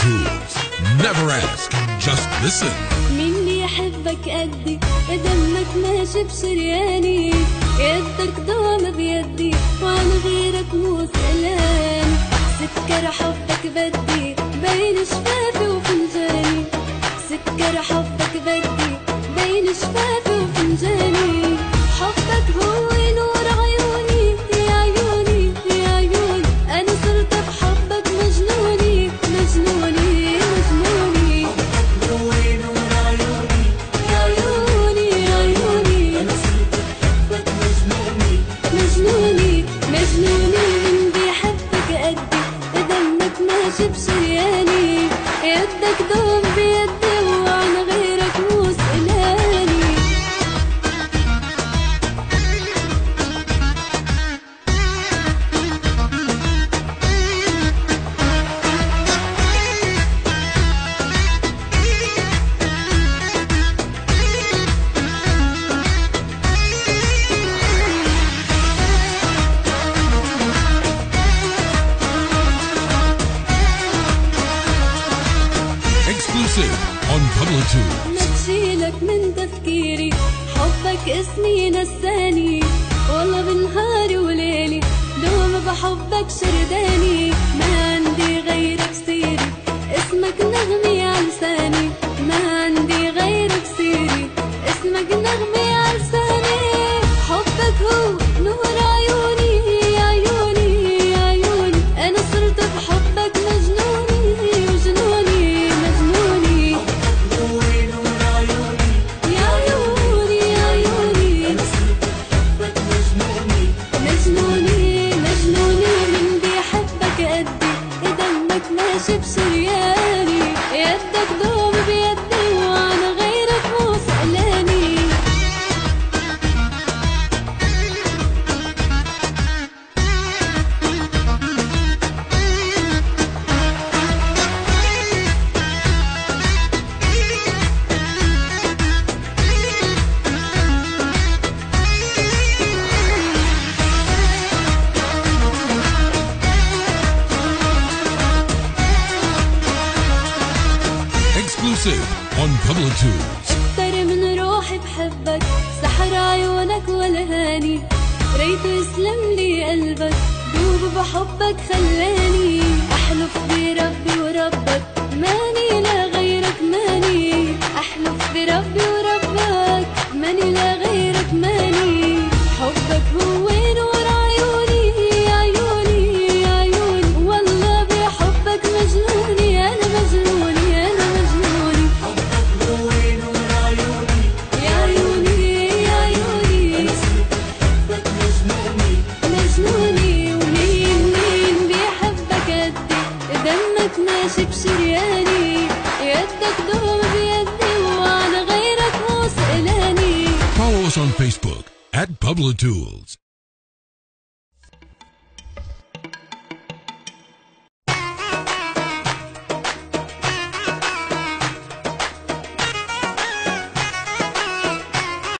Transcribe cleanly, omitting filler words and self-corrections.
Tools. Never ask, just listen. مين اللي يحبك قدي دمك ماشي بشرياني، يدك دوم بيدي وعن غيرك مو سألان، سكر حبك بدي بين شفافي وفنجاني، سكر حبك بدي بين شفافي وفنجاني، حبك هو نور عيوني يا عيوني يا عيوني، أنا صرت بحبك مجنوني مجنوني مجنوني، حبك هو نور عيوني يا عيوني يا عيوني، أنا صرت بحبك مجنوني مجنوني مجنوني، من بيحبك قدي دمك ماشي بشرياني، يدك دوم بيدي وعن غيرك مو سألاني. Exclusive on Pablo Tools. ما تشيلك من تفكيري، حبك اسمي نساني، والله بنهاري وليلي دوم بحبك شرداني، ما عندي غيرك سيري، اسمك نغمي على لساني، ما عندي غيرك سيري، اسمك نغمي على لساني، حبك هو نور عيوني يا عيوني يا عيوني، أنا صرت بحبك مجنوني مجنوني مجنوني، حبك هو نور عيوني يا عيوني يا عيوني، أنا صرت بحبك مجنوني مجنوني مجنوني، من بيحبك قدي دمك ماشي بشرياني، يدك دوم بيدي وعن غيرك مو سألاني. Exclusive on Pablo Tools. أكتر من روحي بحبك، سحر عيونك والهاني، ريته يسلم لي قلبك، دوب بحبك خلاني، أحلف بربي وربك ماني لا غيرك ماني، أحلف بربي وربك ماني لا غيرك ماني، حبك هو نور عيوني يا عيوني يا عيوني، والله بحبك مجنوني أنا مجنوني أنا مجنوني، حبك هو نور عيوني يا عيوني يا عيوني، أنا صرت بحبك مجنوني مجنوني، ومين مين بيحبك قدي دمك ماشي بشرياني، يدك دوم بيدي وعن غيرك مو سألاني. Follow us on Facebook at Pablo Tools.